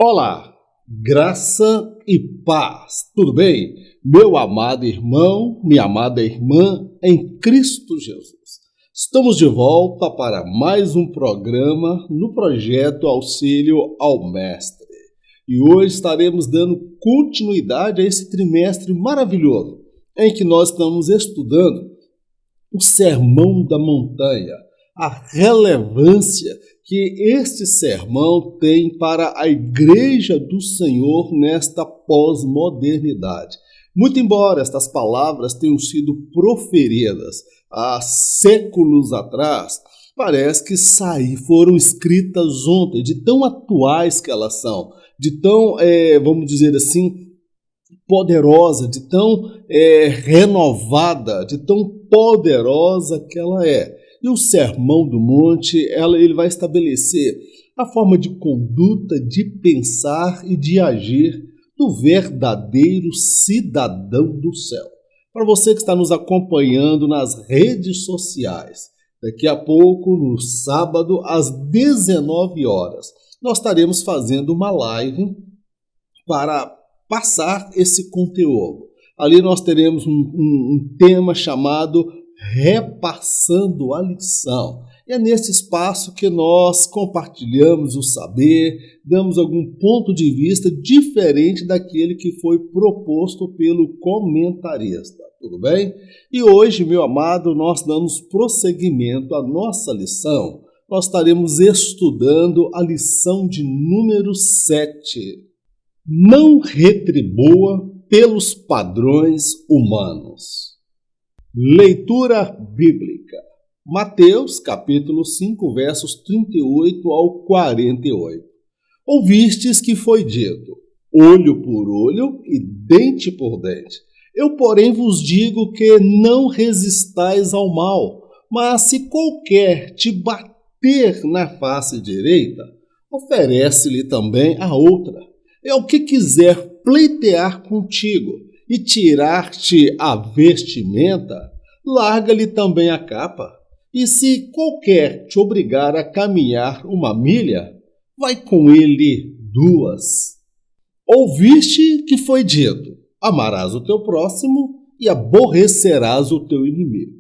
Olá, graça e paz, tudo bem? Meu amado irmão, minha amada irmã em Cristo Jesus. Estamos de volta para mais um programa no projeto Auxílio ao Mestre. E hoje estaremos dando continuidade a esse trimestre maravilhoso em que nós estamos estudando o Sermão da Montanha, a relevância que este sermão tem para a Igreja do Senhor nesta pós-modernidade. Muito embora estas palavras tenham sido proferidas há séculos atrás, parece que foram escritas ontem, de tão atuais que elas são, de tão, vamos dizer assim, poderosa, de tão renovada, de tão poderosa que ela é. E o Sermão do Monte, ele vai estabelecer a forma de conduta, de pensar e de agir do verdadeiro cidadão do céu. Para você que está nos acompanhando nas redes sociais, daqui a pouco, no sábado, às 19 horas, nós estaremos fazendo uma live para passar esse conteúdo. Ali nós teremos um tema chamado Repassando a Lição. É nesse espaço que nós compartilhamos o saber, damos algum ponto de vista diferente daquele que foi proposto pelo comentarista. Tudo bem? E hoje, meu amado, nós damos prosseguimento à nossa lição. Nós estaremos estudando a lição de número 7. Não retribua pelos padrões humanos. Leitura bíblica. Mateus, capítulo 5, versos 38 ao 48. Ouvistes que foi dito, olho por olho e dente por dente. Eu, porém, vos digo que não resistais ao mal, mas se qualquer te bater na face direita, oferece-lhe também a outra. É o que quiser pleitear contigo e tirar-te a vestimenta, larga-lhe também a capa. E se qualquer te obrigar a caminhar uma milha, vai com ele 2. Ouviste que foi dito, amarás o teu próximo e aborrecerás o teu inimigo.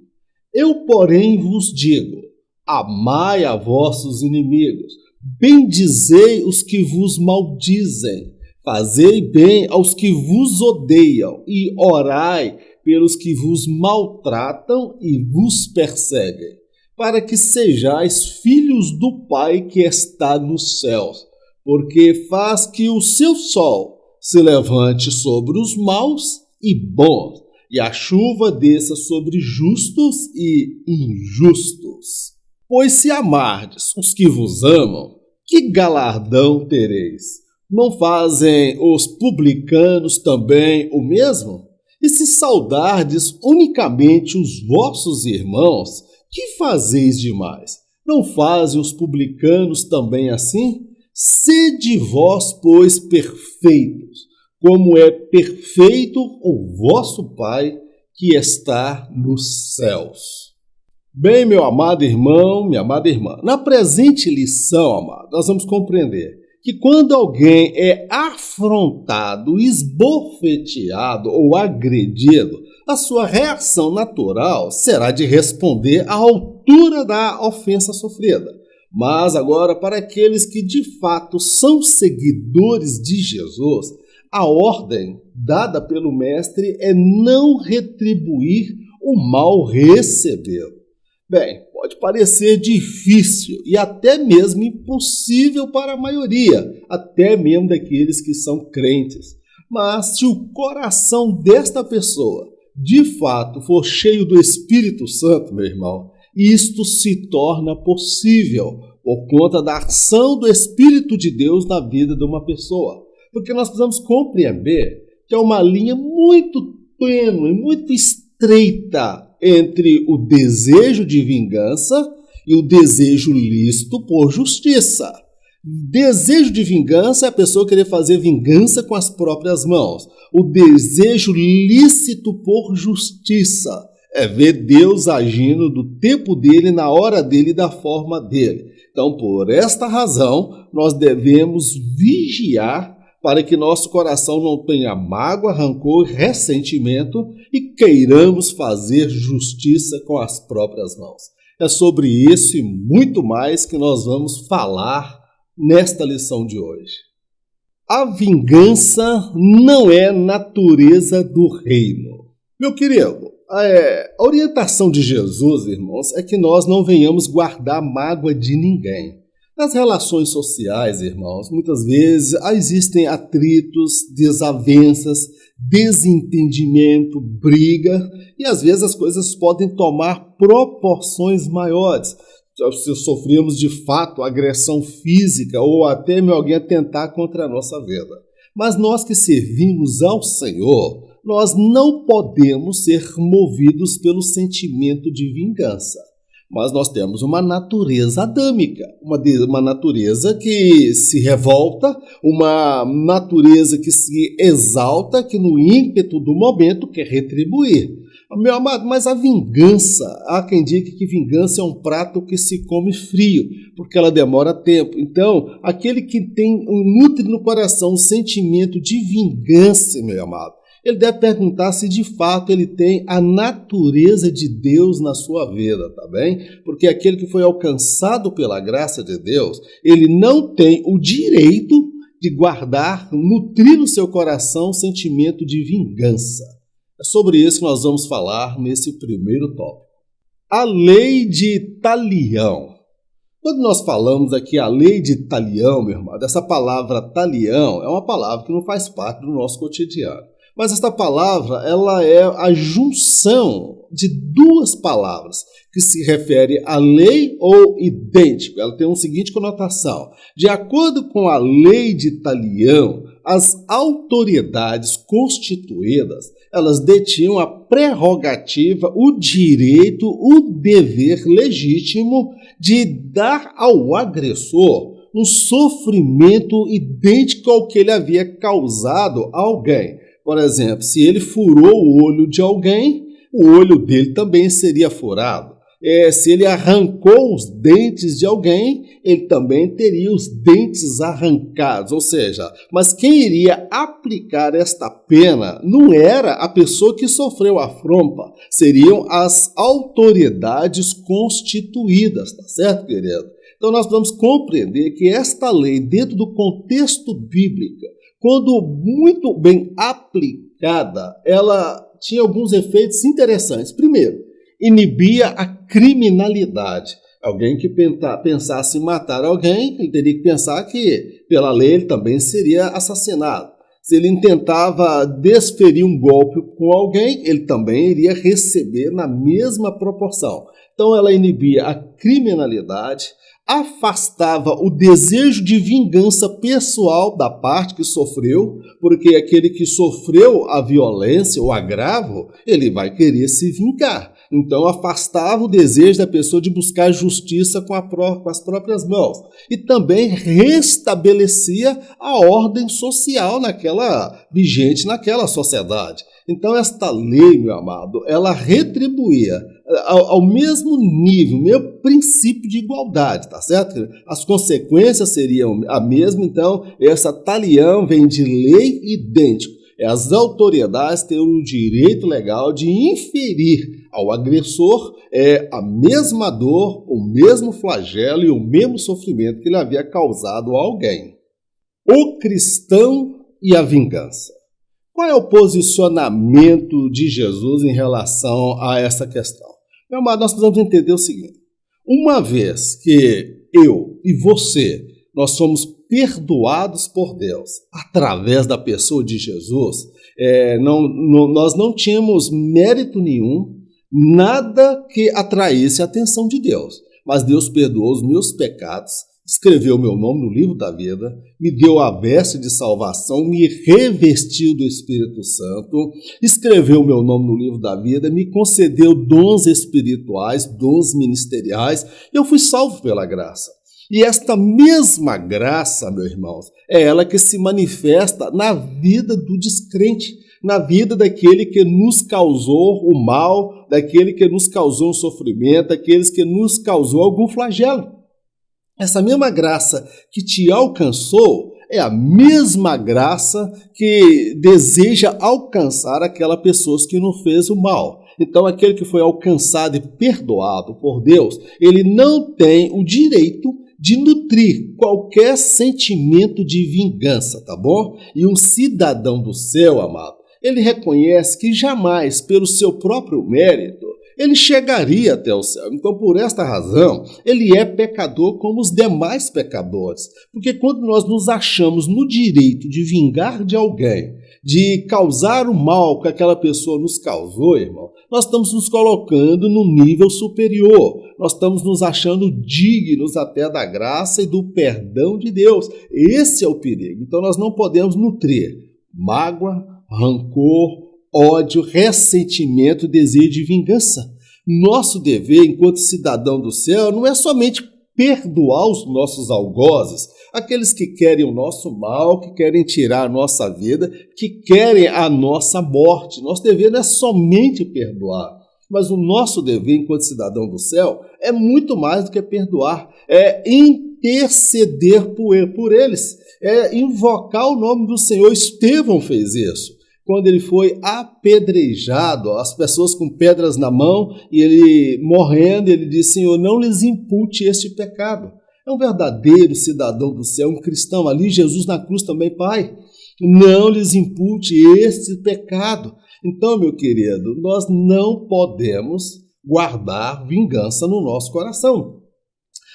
Eu, porém, vos digo, amai a vossos inimigos, bendizei os que vos maldizem, fazei bem aos que vos odeiam e orai pelos que vos maltratam e vos perseguem, para que sejais filhos do Pai que está nos céus, porque faz que o seu sol se levante sobre os maus e bons, e a chuva desça sobre justos e injustos. Pois se amardes os que vos amam, que galardão tereis? Não fazem os publicanos também o mesmo? E se saudardes unicamente os vossos irmãos, que fazeis demais? Não fazem os publicanos também assim? Sede vós, pois, perfeitos, como é perfeito o vosso Pai que está nos céus. Bem, meu amado irmão, minha amada irmã, na presente lição, amado, nós vamos compreender que quando alguém é afrontado, esbofeteado ou agredido, a sua reação natural será de responder à altura da ofensa sofrida. Mas agora, para aqueles que de fato são seguidores de Jesus, a ordem dada pelo Mestre é não retribuir o mal recebido. Bem, pode parecer difícil e até mesmo impossível para a maioria, até mesmo daqueles que são crentes. Mas se o coração desta pessoa de fato for cheio do Espírito Santo, meu irmão, isto se torna possível por conta da ação do Espírito de Deus na vida de uma pessoa. Porque nós precisamos compreender que é uma linha muito tênue, muito estreita entre o desejo de vingança e o desejo lícito por justiça. Desejo de vingança é a pessoa querer fazer vingança com as próprias mãos. O desejo lícito por justiça É ver Deus agindo do tempo dele, na hora dele e da forma dele. Então, por esta razão, nós devemos vigiar para que nosso coração não tenha mágoa, rancor, ressentimento e queiramos fazer justiça com as próprias mãos. É sobre isso e muito mais que nós vamos falar nesta lição de hoje. A vingança não é natureza do reino. Meu querido, a orientação de Jesus, irmãos, é que nós não venhamos guardar mágoa de ninguém. Nas relações sociais, irmãos, muitas vezes existem atritos, desavenças, desentendimento, briga, e às vezes as coisas podem tomar proporções maiores. Se sofremos de fato agressão física ou até alguém atentar contra a nossa vida. Mas nós que servimos ao Senhor, nós não podemos ser movidos pelo sentimento de vingança. Mas nós temos uma natureza adâmica, uma natureza que se revolta, uma natureza que se exalta, que no ímpeto do momento quer retribuir. Meu amado, mas a vingança, há quem diga que vingança é um prato que se come frio, porque ela demora tempo. Então, aquele que nutre no coração um sentimento de vingança, meu amado, ele deve perguntar se de fato ele tem a natureza de Deus na sua vida, tá bem? Porque aquele que foi alcançado pela graça de Deus, ele não tem o direito de guardar, nutrir no seu coração um sentimento de vingança. É sobre isso que nós vamos falar nesse primeiro tópico. A lei de Talião. Quando nós falamos aqui a lei de Talião, meu irmão, essa palavra talião é uma palavra que não faz parte do nosso cotidiano. Mas esta palavra, ela é a junção de duas palavras que se refere à lei ou idêntico. Ela tem uma seguinte conotação. De acordo com a lei de Talião, as autoridades constituídas, elas detinham a prerrogativa, o direito, o dever legítimo de dar ao agressor um sofrimento idêntico ao que ele havia causado a alguém. Por exemplo, se ele furou o olho de alguém, o olho dele também seria furado. Se ele arrancou os dentes de alguém, ele também teria os dentes arrancados. Ou seja, mas quem iria aplicar esta pena não era a pessoa que sofreu a afronta, seriam as autoridades constituídas, tá certo, querido? Então nós vamos compreender que esta lei, dentro do contexto bíblico, quando muito bem aplicada, ela tinha alguns efeitos interessantes. Primeiro, inibia a criminalidade. Alguém que pensasse em matar alguém, ele teria que pensar que, pela lei, ele também seria assassinado. Se ele tentava desferir um golpe com alguém, ele também iria receber na mesma proporção. Então, ela inibia a criminalidade, afastava o desejo de vingança pessoal da parte que sofreu, porque aquele que sofreu a violência, o agravo, ele vai querer se vingar. Então, afastava o desejo da pessoa de buscar justiça com as próprias mãos. E também restabelecia a ordem social vigente naquela sociedade. Então, esta lei, meu amado, ela retribuía ao mesmo nível, mesmo princípio de igualdade, tá certo? As consequências seriam a mesma, então, essa talião vem de lei idêntico. As autoridades têm o direito legal de inferir ao agressor a mesma dor, o mesmo flagelo e o mesmo sofrimento que ele havia causado a alguém. O cristão e a vingança. Qual é o posicionamento de Jesus em relação a essa questão? Meu amado, nós precisamos entender o seguinte. Uma vez que eu e você, nós somos perdoados por Deus através da pessoa de Jesus, nós não tínhamos mérito nenhum, nada que atraísse a atenção de Deus. Mas Deus perdoou os meus pecados, escreveu meu nome no livro da vida, me deu a veste de salvação, me revestiu do Espírito Santo, escreveu meu nome no livro da vida, me concedeu dons espirituais, dons ministeriais. Eu fui salvo pela graça. E esta mesma graça, meus irmãos, é ela que se manifesta na vida do descrente. na vida daquele que nos causou o mal, daquele que nos causou o sofrimento, daqueles que nos causou algum flagelo. Essa mesma graça que te alcançou é a mesma graça que deseja alcançar aquela pessoa que nos fez o mal. Então, aquele que foi alcançado e perdoado por Deus, ele não tem o direito de nutrir qualquer sentimento de vingança, tá bom? E um cidadão do céu, amado, ele reconhece que jamais, pelo seu próprio mérito, ele chegaria até o céu. Então, por esta razão, ele é pecador como os demais pecadores. Porque quando nós nos achamos no direito de vingar de alguém, de causar o mal que aquela pessoa nos causou, irmão, nós estamos nos colocando num nível superior. Nós estamos nos achando dignos até da graça e do perdão de Deus. Esse é o perigo. Então, nós não podemos nutrir mágoa, rancor, ódio, ressentimento, desejo de vingança. Nosso dever, enquanto cidadão do céu, não é somente perdoar os nossos algozes, aqueles que querem o nosso mal, que querem tirar a nossa vida, que querem a nossa morte. Nosso dever não é somente perdoar, mas o nosso dever, enquanto cidadão do céu, é muito mais do que perdoar, é interceder por eles, é invocar o nome do Senhor. Estevão fez isso. Quando ele foi apedrejado, as pessoas com pedras na mão, e ele morrendo, ele disse: Senhor, não lhes impute este pecado. É um verdadeiro cidadão do céu, um cristão ali, Jesus na cruz também, Pai, não lhes impute este pecado. Então, meu querido, nós não podemos guardar vingança no nosso coração.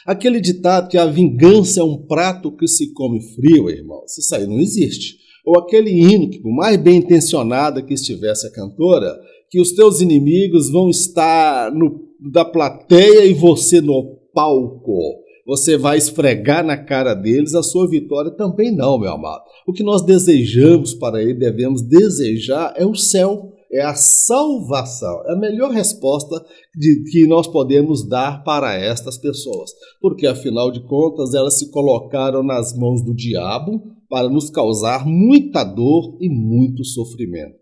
Aquele ditado que a vingança é um prato que se come frio, irmãos, isso aí não existe. Ou aquele hino que, por mais bem intencionada que estivesse a cantora, que os teus inimigos vão estar da plateia e você no palco. Você vai esfregar na cara deles a sua vitória. Também não, meu amado. O que nós desejamos para ele, devemos desejar, é o céu, é a salvação. É a melhor resposta que nós podemos dar para estas pessoas. Porque, afinal de contas, elas se colocaram nas mãos do diabo para nos causar muita dor e muito sofrimento.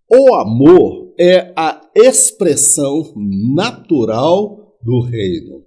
O amor é a expressão natural do reino.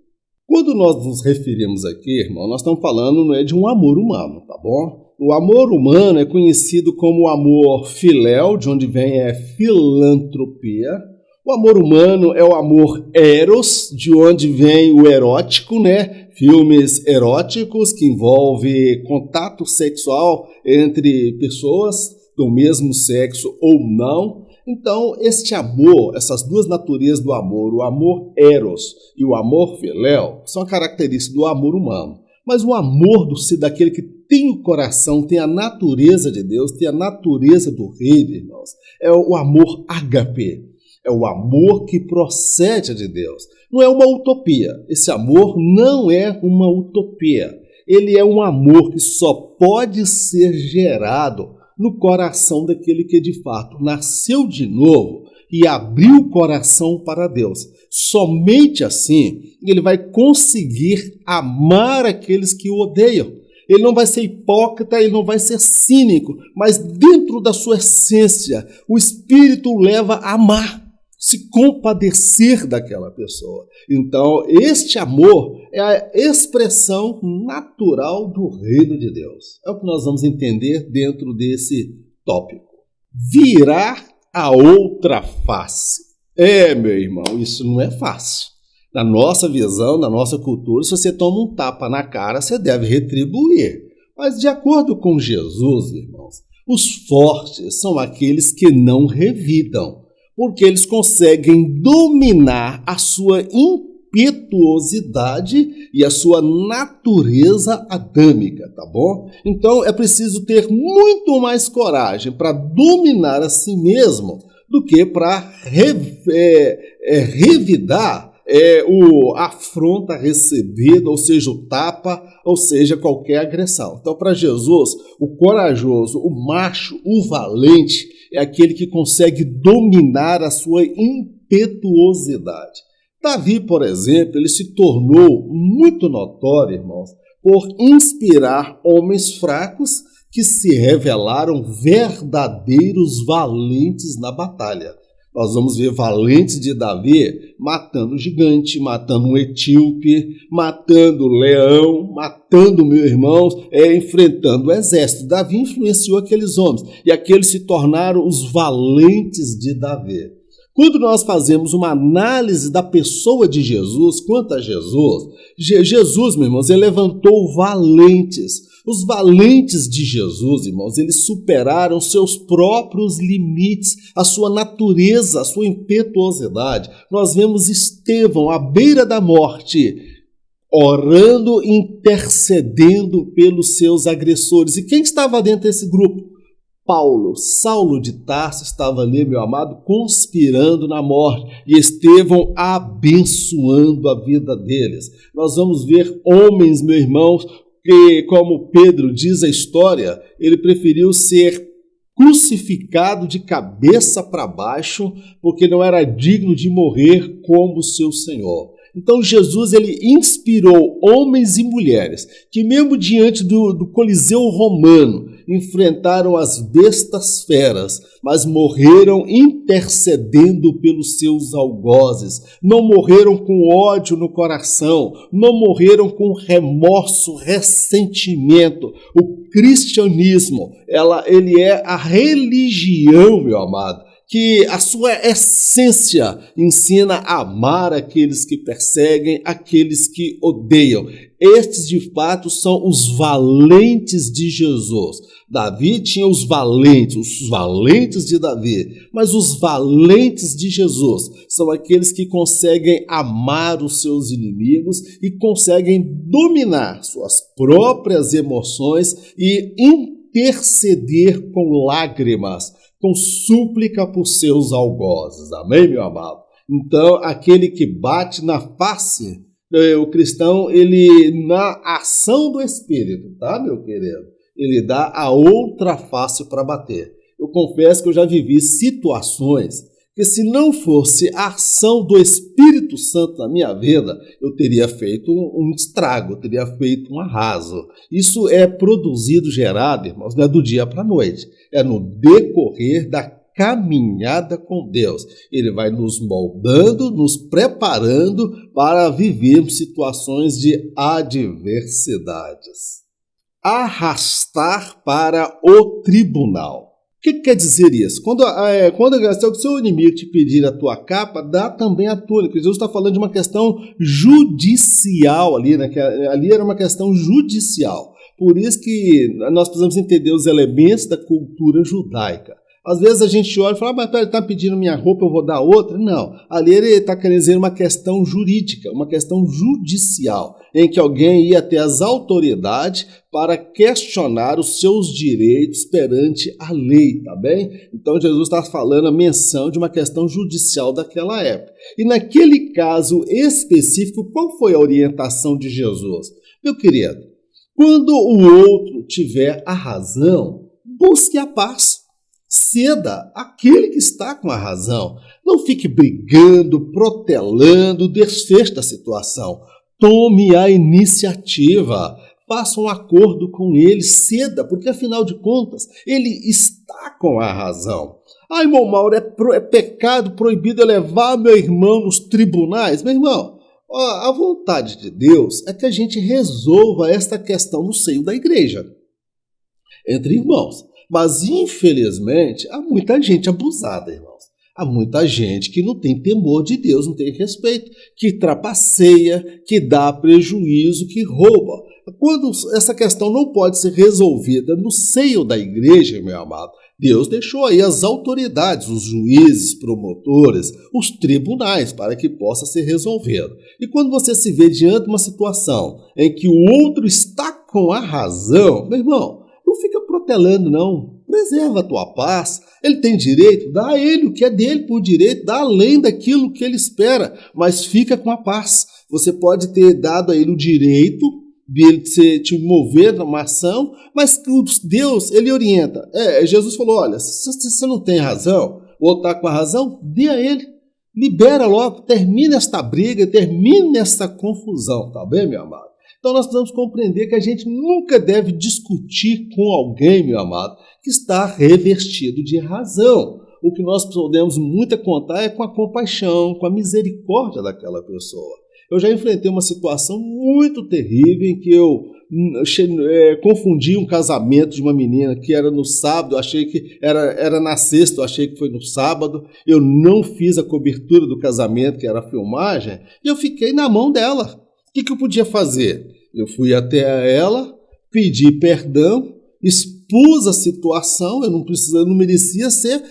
Quando nós nos referimos aqui, irmão, nós estamos falando não é de um amor humano, tá bom? O amor humano é conhecido como o amor filéu, de onde vem filantropia. O amor humano é o amor eros, de onde vem o erótico, né? Filmes eróticos que envolvem contato sexual entre pessoas do mesmo sexo ou não. Então, este amor, essas duas naturezas do amor, o amor eros e o amor filéu, são características do amor humano. Mas o amor daquele que tem o coração, tem a natureza de Deus, tem a natureza do reino, irmãos, é o amor ágape. É o amor que procede de Deus. Não é uma utopia. Esse amor não é uma utopia. Ele é um amor que só pode ser gerado no coração daquele que de fato nasceu de novo e abriu o coração para Deus. Somente assim ele vai conseguir amar aqueles que o odeiam. Ele não vai ser hipócrita, ele não vai ser cínico, mas dentro da sua essência, o Espírito o leva a amar, se compadecer daquela pessoa. Então, este amor é a expressão natural do reino de Deus. É o que nós vamos entender dentro desse tópico. Virar a outra face. Meu irmão, isso não é fácil. Na nossa visão, na nossa cultura, se você toma um tapa na cara, você deve retribuir. Mas de acordo com Jesus, irmãos, os fortes são aqueles que não revidam, porque eles conseguem dominar a sua impetuosidade e a sua natureza adâmica, tá bom? Então é preciso ter muito mais coragem para dominar a si mesmo do que para revidar a afronta recebida, ou seja, o tapa, ou seja, qualquer agressão. Então, para Jesus, o corajoso, o macho, o valente, é aquele que consegue dominar a sua impetuosidade. Davi, por exemplo, ele se tornou muito notório, irmãos, por inspirar homens fracos que se revelaram verdadeiros valentes na batalha. Nós vamos ver valentes de Davi matando o gigante, matando um etíope, matando o leão, matando meus irmãos, enfrentando o exército. Davi influenciou aqueles homens e aqueles se tornaram os valentes de Davi. Quando nós fazemos uma análise da pessoa de Jesus, quanto a Jesus, Jesus, meus irmãos, ele levantou valentes. Os valentes de Jesus, irmãos, eles superaram seus próprios limites, a sua natureza, a sua impetuosidade. Nós vemos Estevão à beira da morte, orando, intercedendo pelos seus agressores. E quem estava dentro desse grupo? Paulo, Saulo de Tarso estava ali, meu amado, conspirando na morte, e Estevão abençoando a vida deles. Nós vamos ver homens, meus irmãos, que, como Pedro diz a história, ele preferiu ser crucificado de cabeça para baixo, porque não era digno de morrer como seu Senhor. Então Jesus, ele inspirou homens e mulheres que mesmo diante do Coliseu Romano enfrentaram as bestas feras, mas morreram intercedendo pelos seus algozes, não morreram com ódio no coração, não morreram com remorso, ressentimento. O cristianismo, ele é a religião, meu amado, que a sua essência ensina a amar aqueles que perseguem, aqueles que odeiam. Estes, de fato, são os valentes de Jesus. Davi tinha os valentes de Davi, mas os valentes de Jesus são aqueles que conseguem amar os seus inimigos e conseguem dominar suas próprias emoções e interceder com lágrimas, com súplica por seus algozes. Amém, meu amado? Então, aquele que bate na face, o cristão, ele na ação do Espírito, tá, meu querido? Ele dá a outra face para bater. Eu confesso que eu já vivi situações que, se não fosse a ação do Espírito Santo na minha vida, eu teria feito um estrago, eu teria feito um arraso. Isso é produzido, gerado, irmãos, não é do dia para a noite, é no decorrer da caminhada com Deus. Ele vai nos moldando, nos preparando para vivermos situações de adversidades. Arrastar para o tribunal. O que quer dizer isso? Quando o seu inimigo te pedir a tua capa, dá também a túnica. Jesus está falando de uma questão judicial ali, né? Ali era uma questão judicial. Por isso que nós precisamos entender os elementos da cultura judaica. Às vezes a gente olha e fala, mas ele está pedindo minha roupa, eu vou dar outra. Não, ali ele está querendo dizer uma questão jurídica, uma questão judicial, em que alguém ia até as autoridades para questionar os seus direitos perante a lei, tá bem? Então Jesus está falando a menção de uma questão judicial daquela época. E naquele caso específico, qual foi a orientação de Jesus? Meu querido, quando o outro tiver a razão, busque a paz. Ceda aquele que está com a razão. Não fique brigando, protelando o desfecho da situação. Tome a iniciativa. Faça um acordo com ele, ceda, porque afinal de contas, ele está com a razão. Ah, irmão Mauro, é pecado proibido eu levar meu irmão nos tribunais? Meu irmão, a vontade de Deus é que a gente resolva esta questão no seio da igreja, entre irmãos. Mas, infelizmente, há muita gente abusada, irmãos. Há muita gente que não tem temor de Deus, não tem respeito, que trapaceia, que dá prejuízo, que rouba. Quando essa questão não pode ser resolvida no seio da igreja, meu amado, Deus deixou aí as autoridades, os juízes, promotores, os tribunais, para que possa ser resolvido. E quando você se vê diante de uma situação em que o outro está com a razão, meu irmão, não fica protelando, não. Preserva a tua paz. Ele tem direito, dá a ele o que é dele por direito, dá além daquilo que ele espera, mas fica com a paz. Você pode ter dado a ele o direito de ele te mover numa ação, mas Deus, ele orienta. Jesus falou, olha, se você não tem razão, ou está com a razão, dê a ele. Libera logo, termina esta briga, termina esta confusão, tá bem, meu amado? Então nós precisamos compreender que a gente nunca deve discutir com alguém, meu amado, que está revestido de razão. O que nós podemos muito contar é com a compaixão, com a misericórdia daquela pessoa. Eu já enfrentei uma situação muito terrível em que eu confundi um casamento de uma menina que era no sábado, eu achei que era na sexta, eu achei que foi no sábado, eu não fiz a cobertura do casamento, que era a filmagem, e eu fiquei na mão dela. O que eu podia fazer? Eu fui até ela, pedi perdão, expus a situação, eu não merecia ser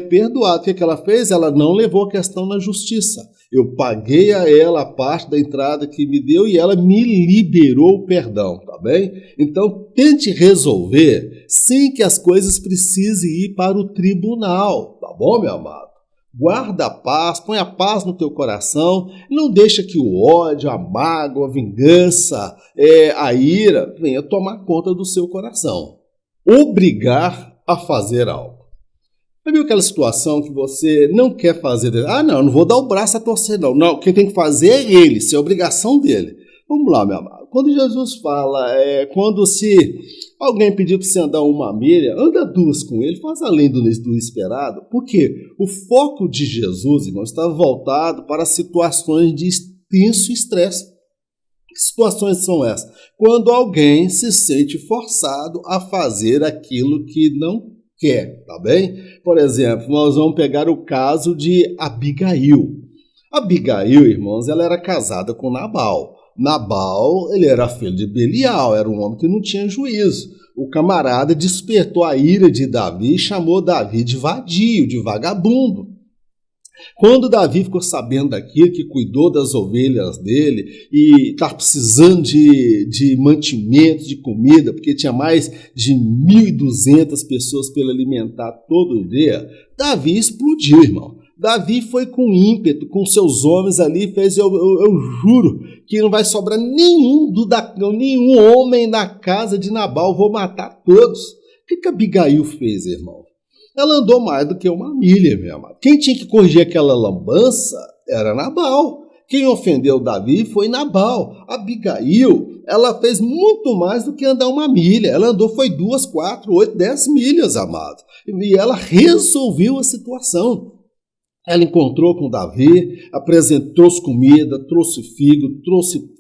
perdoado. O que ela fez? Ela não levou a questão na justiça. Eu paguei a ela a parte da entrada que me deu e ela me liberou o perdão, tá bem? Então, tente resolver sem que as coisas precisem ir para o tribunal, tá bom, meu amado? Guarda a paz, põe a paz no teu coração, não deixa que o ódio, a mágoa, a vingança, a ira venha tomar conta do seu coração. Obrigar a fazer algo. Sabe aquela situação que você não quer fazer? Não vou dar o braço a torcer, não. Não, quem tem que fazer é ele, isso é obrigação dele. Vamos lá, meu amado. Quando Jesus fala, quando se alguém pediu para você andar 1 milha, anda 2 com ele, faz além do esperado. Porque o foco de Jesus, irmão, está voltado para situações de intenso estresse. Que situações são essas? Quando alguém se sente forçado a fazer aquilo que não quer, tá bem? Por exemplo, nós vamos pegar o caso de Abigail. Abigail, irmãos, ela era casada com Nabal. Nabal, ele era filho de Belial, era um homem que não tinha juízo. O camarada despertou a ira de Davi e chamou Davi de vadio, de vagabundo. Quando Davi ficou sabendo daquilo, que cuidou das ovelhas dele e estava precisando de mantimento, de comida, porque tinha mais de 1.200 pessoas para ele alimentar todo dia, Davi explodiu, irmão. Davi foi com ímpeto, com seus homens ali, fez, eu juro que não vai sobrar nenhum homem na casa de Nabal, vou matar todos. O que Abigail fez, irmão? Ela andou mais do que 1 milha, meu amado. Quem tinha que corrigir aquela lambança era Nabal. Quem ofendeu Davi foi Nabal. Abigail, ela fez muito mais do que andar 1 milha. Ela andou, foi 2, 4, 8, 10 milhas, amado. E ela resolveu a situação. Ela encontrou com Davi, trouxe comida, trouxe figo, trouxe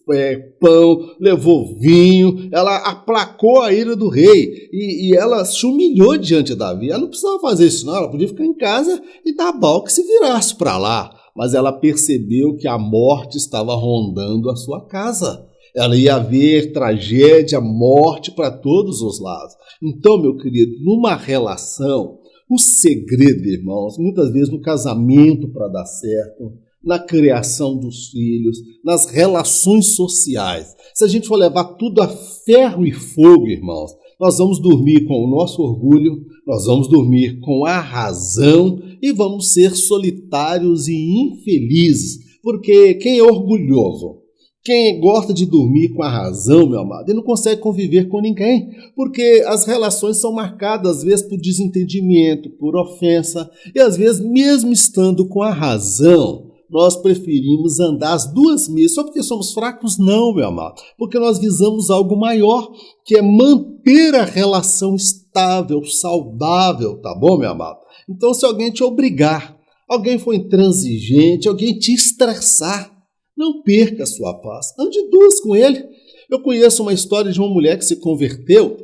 pão, levou vinho, ela aplacou a ira do rei e ela se humilhou diante de Davi. Ela não precisava fazer isso não, ela podia ficar em casa e Nabal que se virasse para lá. Mas ela percebeu que a morte estava rondando a sua casa. Ela ia haver tragédia, morte para todos os lados. Então, meu querido, numa relação, o segredo, irmãos, muitas vezes no casamento para dar certo, na criação dos filhos, nas relações sociais. Se a gente for levar tudo a ferro e fogo, irmãos, nós vamos dormir com o nosso orgulho, nós vamos dormir com a razão e vamos ser solitários e infelizes. Porque quem é orgulhoso, quem gosta de dormir com a razão, meu amado, ele não consegue conviver com ninguém, porque as relações são marcadas, às vezes, por desentendimento, por ofensa, e às vezes, mesmo estando com a razão, nós preferimos andar as 2 milhas, só porque somos fracos? Não, meu amado, porque nós visamos algo maior, que é manter a relação estável, saudável, tá bom, meu amado? Então, se alguém te obrigar, alguém for intransigente, alguém te estressar, não perca a sua paz. Ande 2 com ele. Eu conheço uma história de uma mulher que se converteu,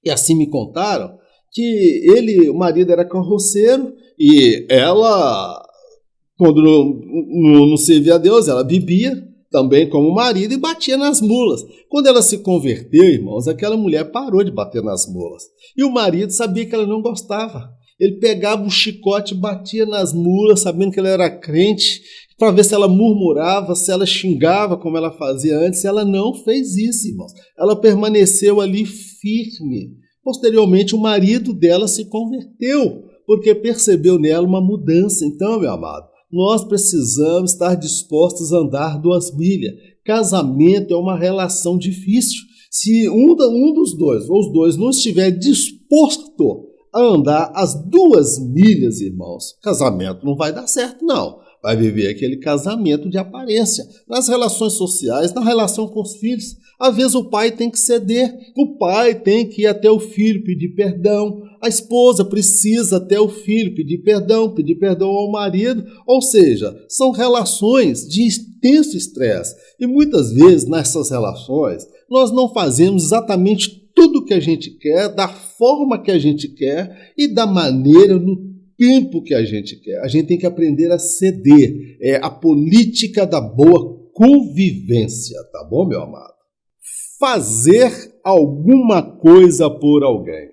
e assim me contaram, que o marido era carroceiro, e ela, quando não servia a Deus, ela bebia também como marido e batia nas mulas. Quando ela se converteu, irmãos, aquela mulher parou de bater nas mulas. E o marido sabia que ela não gostava. Ele pegava um chicote e batia nas mulas, sabendo que ela era crente, para ver se ela murmurava, se ela xingava como ela fazia antes. Ela não fez isso, irmãos. Ela permaneceu ali firme. Posteriormente, o marido dela se converteu, porque percebeu nela uma mudança. Então, meu amado, nós precisamos estar dispostos a andar 2 milhas. Casamento é uma relação difícil. Se um dos dois, ou os dois, não estiver disposto a andar as 2 milhas, irmãos, casamento não vai dar certo, não. Vai viver aquele casamento de aparência. Nas relações sociais, na relação com os filhos, Às vezes o pai tem que ceder, o pai tem que ir até o filho pedir perdão, a esposa precisa até o filho pedir perdão ao marido, ou seja, são relações de intenso estresse. E muitas vezes nessas relações nós não fazemos exatamente tudo o que a gente quer, da forma que a gente quer e da maneira, no tempo que a gente quer. A gente tem que aprender a ceder. É a política da boa convivência, tá bom, meu amado? Fazer alguma coisa por alguém.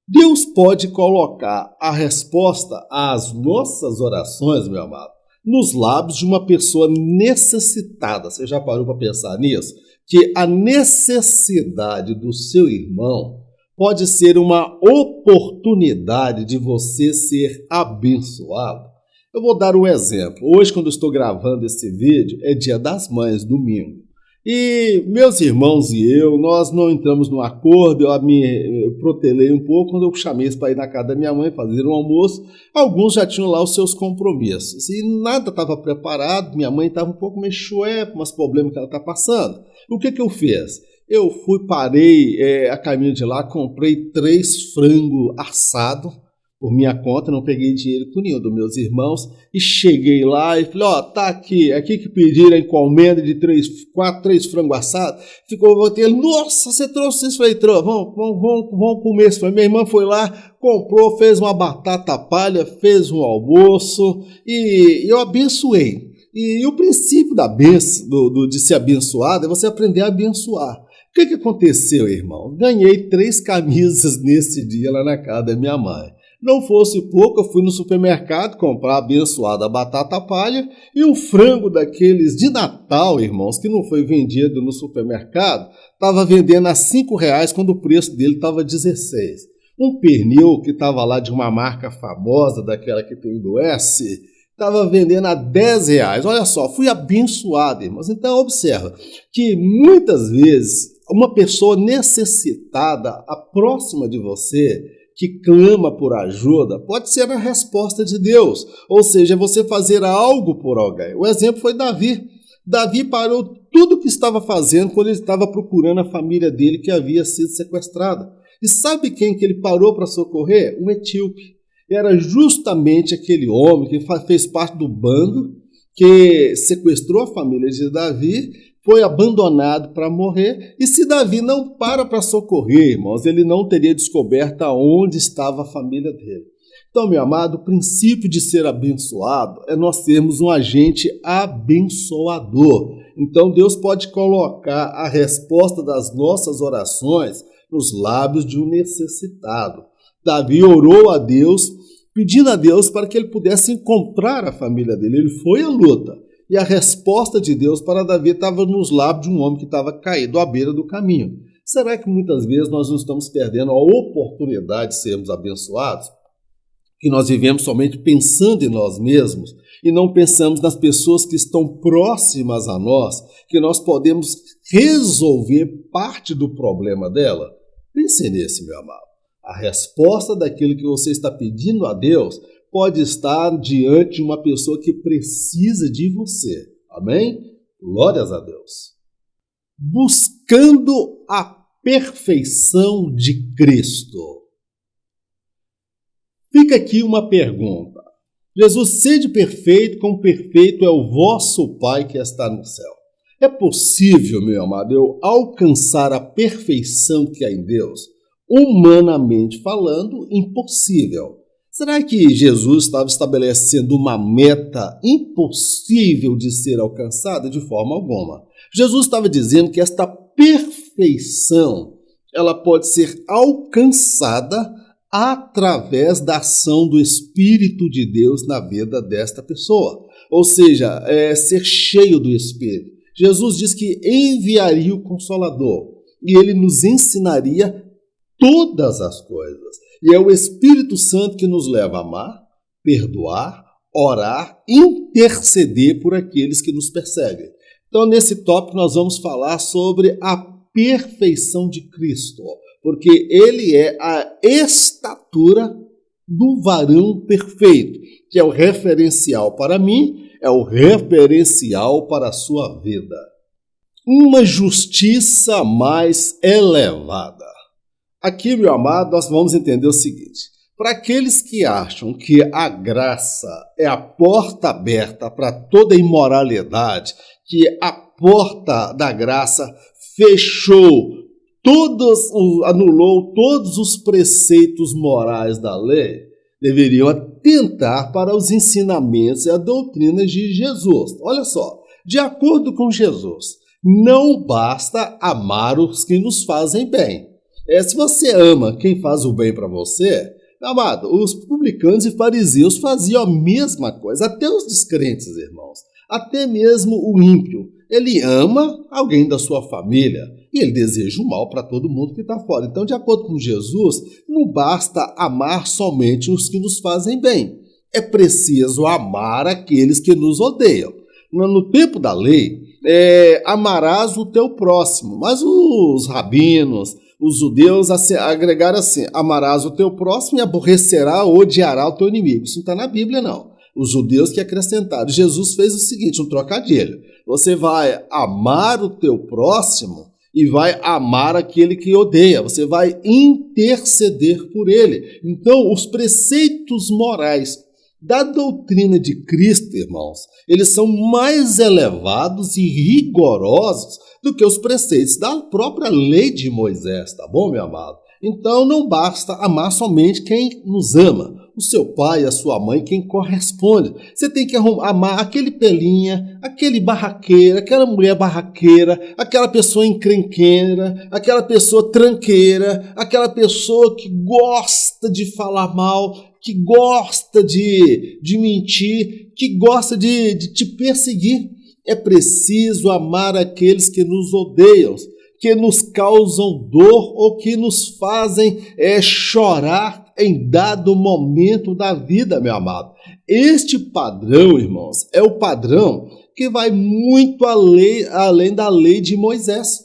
Deus pode colocar a resposta às nossas orações, meu amado, nos lábios de uma pessoa necessitada. Você já parou para pensar nisso? Que a necessidade do seu irmão pode ser uma oportunidade de você ser abençoado. Eu vou dar um exemplo. Hoje, quando eu estou gravando esse vídeo, é Dia das Mães, domingo. E meus irmãos e eu, nós não entramos num acordo, eu protelei um pouco quando eu chamei eles para ir na casa da minha mãe fazer um almoço. Alguns já tinham lá os seus compromissos e nada estava preparado, minha mãe estava um pouco meio chué, com uns problemas que ela está passando. O que eu fiz? Eu parei a caminho de lá, comprei 3 frangos assados por minha conta, não peguei dinheiro com nenhum dos meus irmãos e cheguei lá e falei, tá aqui que pediram a encomenda de 3 frangos assados. Ficou, voltei, nossa, você trouxe isso? Falei, vamos comer isso. Minha irmã foi lá, comprou, fez uma batata palha, fez um almoço e eu abençoei. E o princípio da benção, de ser abençoado é você aprender a abençoar. O que aconteceu, irmão? Ganhei 3 camisas nesse dia lá na casa da minha mãe. Não fosse pouco, eu fui no supermercado comprar a abençoada batata palha e um frango daqueles de Natal, irmãos, que não foi vendido no supermercado, estava vendendo a R$5 quando o preço dele estava 16. Um pernil que estava lá de uma marca famosa, daquela que tem do S, estava vendendo a R$10. Olha só, fui abençoado, irmãos. Então, observa que muitas vezes uma pessoa necessitada, a próxima de você, que clama por ajuda, pode ser a resposta de Deus, ou seja, você fazer algo por alguém. O exemplo foi Davi. Davi parou tudo o que estava fazendo quando ele estava procurando a família dele que havia sido sequestrada. E sabe quem que ele parou para socorrer? Um etíope. Era justamente aquele homem que fez parte do bando que sequestrou a família de Davi, foi abandonado para morrer, e se Davi não para socorrer, irmãos, ele não teria descoberto aonde estava a família dele. Então, meu amado, o princípio de ser abençoado é nós sermos um agente abençoador. Então, Deus pode colocar a resposta das nossas orações nos lábios de um necessitado. Davi orou a Deus, pedindo a Deus para que ele pudesse encontrar a família dele. Ele foi à luta. E a resposta de Deus para Davi estava nos lábios de um homem que estava caído à beira do caminho. Será que muitas vezes nós não estamos perdendo a oportunidade de sermos abençoados? Que nós vivemos somente pensando em nós mesmos e não pensamos nas pessoas que estão próximas a nós, que nós podemos resolver parte do problema dela? Pense nisso, meu amado. A resposta daquilo que você está pedindo a Deus pode estar diante de uma pessoa que precisa de você. Amém? Glórias a Deus. Buscando a perfeição de Cristo. Fica aqui uma pergunta. Jesus, sede perfeito, como perfeito é o vosso Pai que está no céu. É possível, meu amado, eu alcançar a perfeição que há em Deus? Humanamente falando, impossível. Será que Jesus estava estabelecendo uma meta impossível de ser alcançada? De forma alguma. Jesus estava dizendo que esta perfeição ela pode ser alcançada através da ação do Espírito de Deus na vida desta pessoa. Ou seja, ser cheio do Espírito. Jesus diz que enviaria o Consolador e ele nos ensinaria todas as coisas. E é o Espírito Santo que nos leva a amar, perdoar, orar, interceder por aqueles que nos perseguem. Então, nesse tópico, nós vamos falar sobre a perfeição de Cristo, porque ele é a estatura do varão perfeito, que é o referencial para mim, é o referencial para a sua vida. uma justiça mais elevada. Aqui, meu amado, nós vamos entender o seguinte: para aqueles que acham que a graça é a porta aberta para toda imoralidade, que a porta da graça fechou, anulou todos os preceitos morais da lei, deveriam atentar para os ensinamentos e a doutrina de Jesus. Olha só, de acordo com Jesus, não basta amar os que nos fazem bem. Se você ama quem faz o bem para você, amado, os publicanos e fariseus faziam a mesma coisa, até os descrentes, irmãos, até mesmo o ímpio. Ele ama alguém da sua família e ele deseja o mal para todo mundo que está fora. Então, de acordo com Jesus, não basta amar somente os que nos fazem bem. É preciso amar aqueles que nos odeiam. No tempo da lei, amarás o teu próximo, mas os rabinos, os judeus agregaram assim: amarás o teu próximo e aborrecerá ou odiará o teu inimigo. Isso não está na Bíblia, não. Os judeus que acrescentaram. Jesus fez o seguinte, um trocadilho. Você vai amar o teu próximo e vai amar aquele que odeia. Você vai interceder por ele. Então, os preceitos morais da doutrina de Cristo, irmãos, eles são mais elevados e rigorosos do que os preceitos da própria lei de Moisés, tá bom, meu amado? Então não basta amar somente quem nos ama, o seu pai, a sua mãe, quem corresponde. Você tem que amar aquele pelinha, aquele barraqueiro, aquela mulher barraqueira, aquela pessoa encrenqueira, aquela pessoa tranqueira, aquela pessoa que gosta de falar mal, que gosta de mentir, que gosta de te perseguir. É preciso amar aqueles que nos odeiam, que nos causam dor ou que nos fazem chorar em dado momento da vida, meu amado. Este padrão, irmãos, é o padrão que vai muito além da lei de Moisés.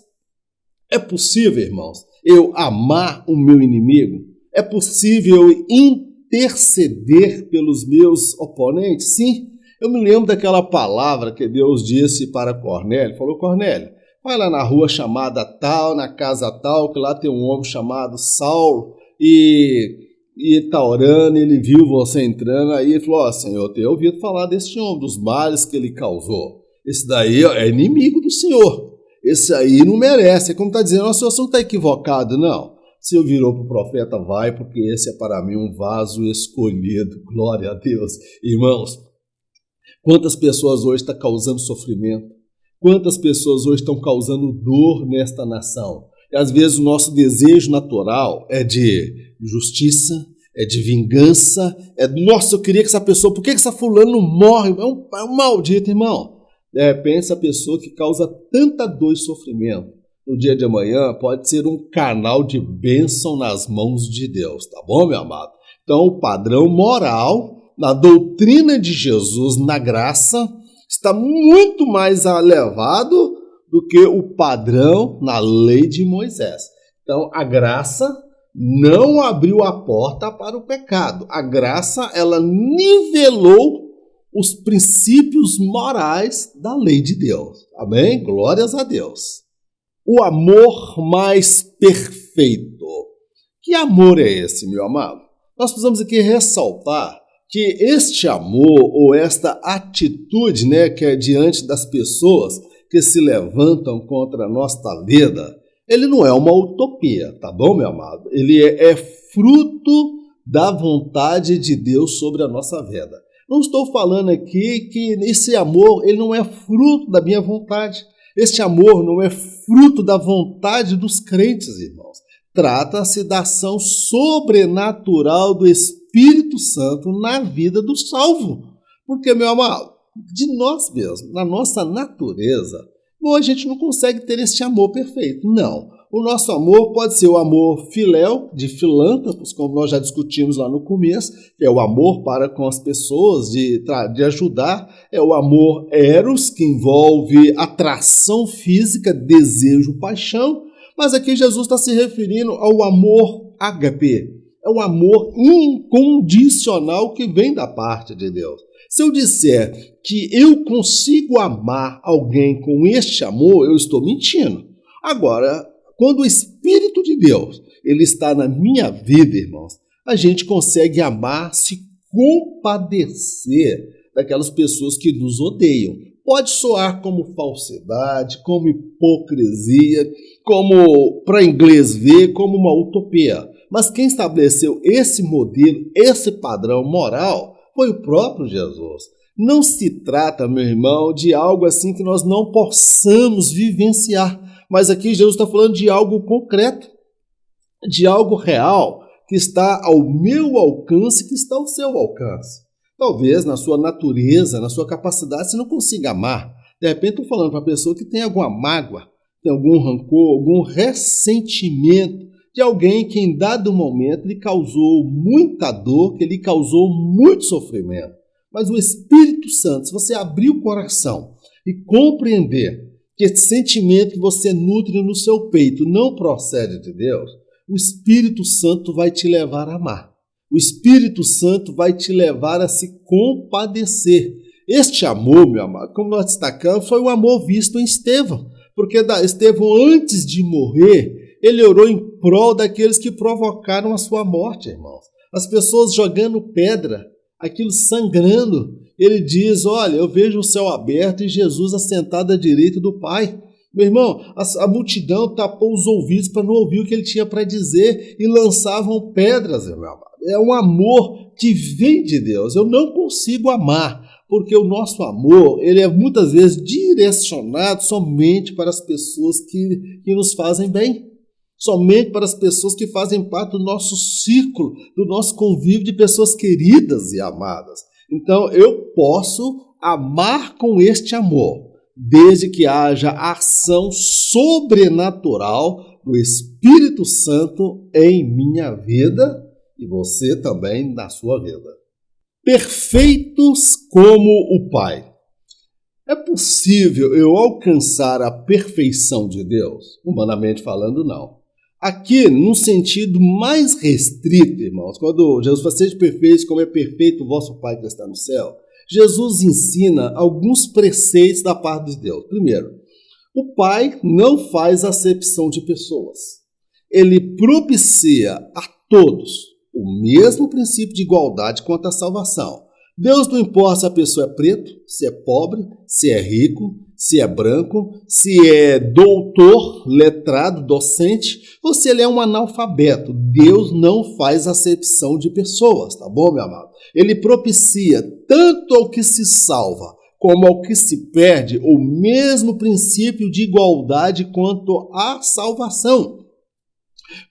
É possível, irmãos, eu amar o meu inimigo? É possível eu interceder pelos meus oponentes? Sim. Eu me lembro daquela palavra que Deus disse para Cornélio. Falou: Cornélio, vai lá na rua chamada tal, na casa tal, que lá tem um homem chamado Saulo, e está orando, ele viu você entrando, aí ele falou: Senhor, eu tenho ouvido falar desse homem, dos males que ele causou. Esse daí é inimigo do Senhor. Esse aí não merece. É como está dizendo: Senhor, você não está equivocado, não. O Senhor virou para o profeta: vai, porque esse é para mim um vaso escolhido. Glória a Deus. Irmãos, quantas pessoas hoje estão causando sofrimento? Quantas pessoas hoje estão causando dor nesta nação? E às vezes o nosso desejo natural é de justiça, é de vingança, nossa, eu queria que essa pessoa, por que essa fulano não morre? É um maldito, irmão. Pensa a pessoa que causa tanta dor e sofrimento. No dia de amanhã pode ser um canal de bênção nas mãos de Deus, tá bom, meu amado? Então o padrão moral na doutrina de Jesus, na graça, está muito mais elevado do que o padrão na lei de Moisés. Então, a graça não abriu a porta para o pecado. A graça, ela nivelou os princípios morais da lei de Deus. Amém? Glórias a Deus. O amor mais perfeito. Que amor é esse, meu amado? Nós precisamos aqui ressaltar que este amor ou esta atitude, que é diante das pessoas que se levantam contra a nossa vida, ele não é uma utopia, tá bom, meu amado? Ele é fruto da vontade de Deus sobre a nossa vida. Não estou falando aqui que esse amor ele não é fruto da minha vontade. Este amor não é fruto da vontade dos crentes, irmãos. Trata-se da ação sobrenatural do Espírito Santo na vida do salvo. Porque, meu amado, de nós mesmos, na nossa natureza, a gente não consegue ter este amor perfeito. Não. O nosso amor pode ser o amor filéu, de filântropos, como nós já discutimos lá no começo, que é o amor para com as pessoas, de ajudar. É o amor eros, que envolve atração física, desejo, paixão. Mas aqui Jesus está se referindo ao amor ágape. É um amor incondicional que vem da parte de Deus. Se eu disser que eu consigo amar alguém com este amor, eu estou mentindo. Agora, quando o Espírito de Deus ele está na minha vida, irmãos, a gente consegue amar, se compadecer daquelas pessoas que nos odeiam. Pode soar como falsidade, como hipocrisia, como, para inglês ver, como uma utopia. Mas quem estabeleceu esse modelo, esse padrão moral, foi o próprio Jesus. Não se trata, meu irmão, de algo assim que nós não possamos vivenciar. Mas aqui Jesus está falando de algo concreto, de algo real, que está ao meu alcance, que está ao seu alcance. Talvez na sua natureza, na sua capacidade, você não consiga amar. De repente, estou falando para a pessoa que tem alguma mágoa, tem algum rancor, algum ressentimento de alguém que em dado momento lhe causou muita dor, que lhe causou muito sofrimento. Mas o Espírito Santo, se você abrir o coração e compreender que esse sentimento que você nutre no seu peito não procede de Deus, o Espírito Santo vai te levar a amar. O Espírito Santo vai te levar a se compadecer. Este amor, meu amado, como nós destacamos, foi o amor visto em Estevão. Porque Estevão, antes de morrer, ele orou em prol daqueles que provocaram a sua morte, irmãos. As pessoas jogando pedra, aquilo sangrando. Ele diz, olha, eu vejo o céu aberto e Jesus assentado à direita do Pai. Meu irmão, a multidão tapou os ouvidos para não ouvir o que ele tinha para dizer e lançavam pedras, meu amado. É um amor que vem de Deus. Eu não consigo amar, porque o nosso amor ele é muitas vezes direcionado somente para as pessoas que nos fazem bem. Somente para as pessoas que fazem parte do nosso círculo, do nosso convívio de pessoas queridas e amadas. Então, eu posso amar com este amor, desde que haja ação sobrenatural do Espírito Santo em minha vida e você também na sua vida. Perfeitos como o Pai. É possível eu alcançar a perfeição de Deus? Humanamente falando, não. Aqui, num sentido mais restrito, irmãos, quando Jesus fala, seja perfeito como é perfeito o vosso Pai que está no céu, Jesus ensina alguns preceitos da parte de Deus. Primeiro, o Pai não faz acepção de pessoas. Ele propicia a todos o mesmo princípio de igualdade quanto à salvação. Deus não importa se a pessoa é preto, se é pobre, se é rico, se é branco, se é doutor, letrado, docente, ou se ele é um analfabeto. Deus não faz acepção de pessoas, tá bom, meu amado? Ele propicia tanto ao que se salva como ao que se perde o mesmo princípio de igualdade quanto à salvação.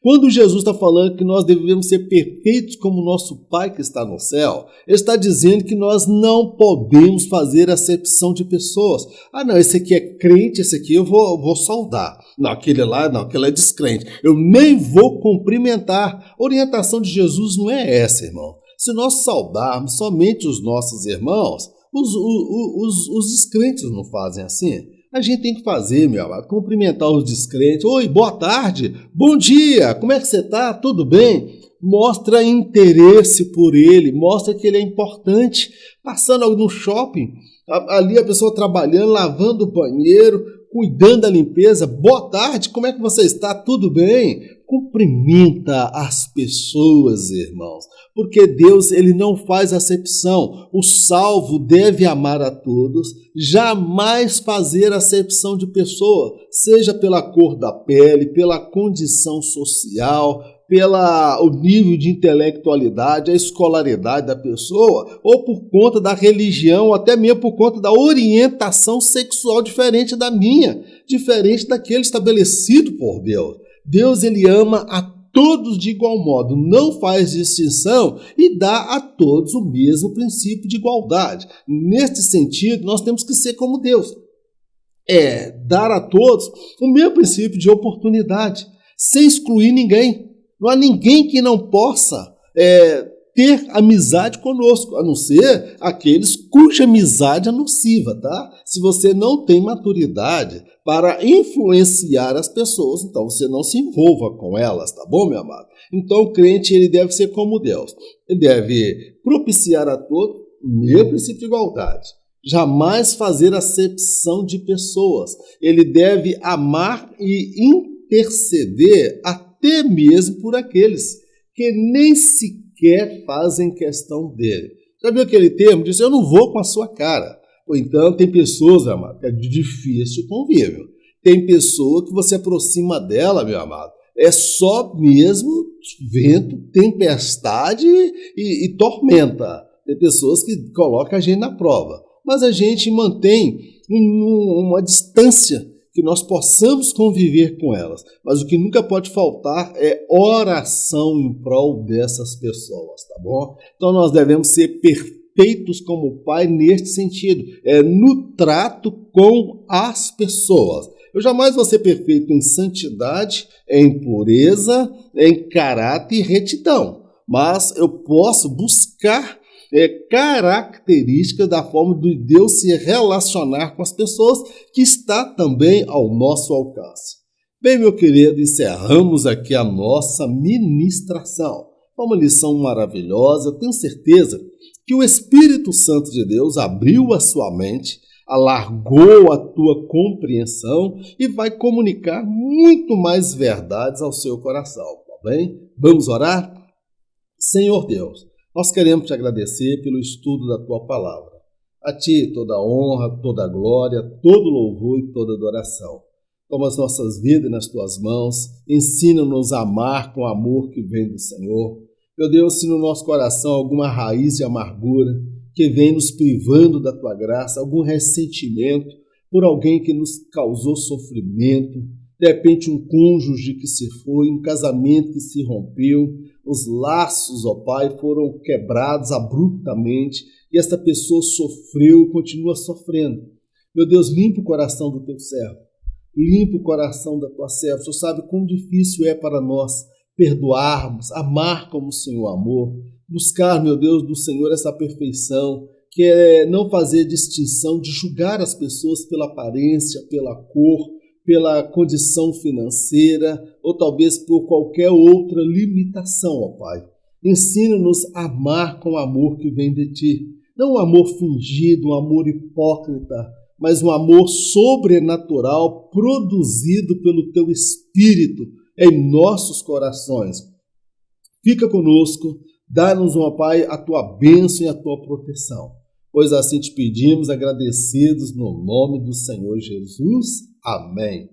Quando Jesus está falando que nós devemos ser perfeitos como nosso Pai que está no céu, Ele está dizendo que nós não podemos fazer acepção de pessoas. Ah, não, esse aqui é crente, esse aqui eu vou saudar. Não, aquele lá, não, aquele é descrente. Eu nem vou cumprimentar. A orientação de Jesus não é essa, irmão. Se nós saudarmos somente os nossos irmãos, os descrentes não fazem assim. A gente tem que fazer, meu amado, cumprimentar os descrentes. Oi, boa tarde, bom dia, como é que você está? Tudo bem? Mostra interesse por ele, mostra que ele é importante. Passando no shopping, ali a pessoa trabalhando, lavando o banheiro, cuidando da limpeza. Boa tarde, como é que você está? Tudo bem? Cumprimenta as pessoas, irmãos, porque Deus ele não faz acepção. O salvo deve amar a todos, jamais fazer acepção de pessoa, seja pela cor da pele, pela condição social, pelo nível de intelectualidade, a escolaridade da pessoa, ou por conta da religião, ou até mesmo por conta da orientação sexual diferente da minha, diferente daquele estabelecido por Deus. Deus ele ama a todos de igual modo, não faz distinção e dá a todos o mesmo princípio de igualdade. Neste sentido, nós temos que ser como Deus. Dar a todos o mesmo princípio de oportunidade, sem excluir ninguém. Não há ninguém que não possa ter amizade conosco, a não ser aqueles cuja amizade é nociva, tá? Se você não tem maturidade para influenciar as pessoas, então você não se envolva com elas, tá bom, meu amado? Então o crente ele deve ser como Deus. Ele deve propiciar a todos o mesmo princípio de igualdade. Jamais fazer acepção de pessoas. Ele deve amar e interceder até mesmo por aqueles que nem sequer fazem questão dele. Já viu aquele termo? Diz, eu não vou com a sua cara. Ou então tem pessoas, meu amado, que é de difícil convívio. Tem pessoa que você aproxima dela, meu amado, é só mesmo vento, tempestade e tormenta. Tem pessoas que colocam a gente na prova. Mas a gente mantém uma distância que nós possamos conviver com elas. Mas o que nunca pode faltar é oração em prol dessas pessoas, tá bom? Então nós devemos ser perfeitos como o Pai neste sentido, no trato com as pessoas. Eu jamais vou ser perfeito em santidade, em pureza, em caráter e retidão, mas eu posso buscar características da forma de Deus se relacionar com as pessoas que está também ao nosso alcance. Bem, meu querido, encerramos aqui a nossa ministração. Foi uma lição maravilhosa. Eu tenho certeza que o Espírito Santo de Deus abriu a sua mente, alargou a tua compreensão e vai comunicar muito mais verdades ao seu coração, tá bem? Vamos orar? Senhor Deus, nós queremos te agradecer pelo estudo da tua palavra. A ti toda a honra, toda a glória, todo louvor e toda adoração. Toma as nossas vidas nas tuas mãos, ensina-nos a amar com o amor que vem do Senhor. Meu Deus, se no nosso coração alguma raiz de amargura que vem nos privando da tua graça, algum ressentimento por alguém que nos causou sofrimento, de repente um cônjuge que se foi, um casamento que se rompeu, os laços, ó Pai, foram quebrados abruptamente e esta pessoa sofreu e continua sofrendo. Meu Deus, limpa o coração do teu servo, limpa o coração da tua serva. O Senhor sabe quão difícil é para nós perdoarmos, amar como o Senhor amou, buscar, meu Deus, do Senhor essa perfeição, que é não fazer distinção de julgar as pessoas pela aparência, pela cor, pela condição financeira ou talvez por qualquer outra limitação, ó Pai. Ensina-nos a amar com o amor que vem de Ti. Não um amor fingido, um amor hipócrita, mas um amor sobrenatural produzido pelo Teu Espírito em nossos corações. Fica conosco, dá-nos, ó Pai, a Tua bênção e a Tua proteção. Pois assim te pedimos, agradecidos no nome do Senhor Jesus. Amém.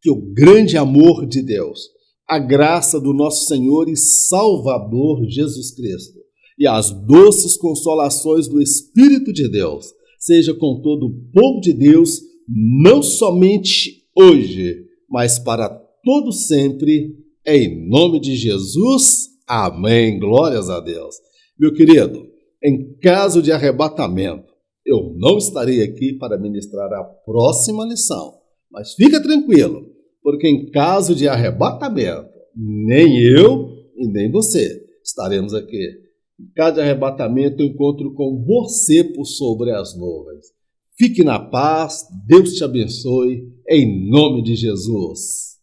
Que o grande amor de Deus, a graça do nosso Senhor e Salvador Jesus Cristo e as doces consolações do Espírito de Deus seja com todo o povo de Deus, não somente hoje, mas para todo sempre, em nome de Jesus. Amém. Glórias a Deus. Meu querido, em caso de arrebatamento, eu não estarei aqui para ministrar a próxima lição. Mas fica tranquilo, porque em caso de arrebatamento, nem eu e nem você estaremos aqui. Em caso de arrebatamento, eu encontro com você por sobre as nuvens. Fique na paz, Deus te abençoe, em nome de Jesus.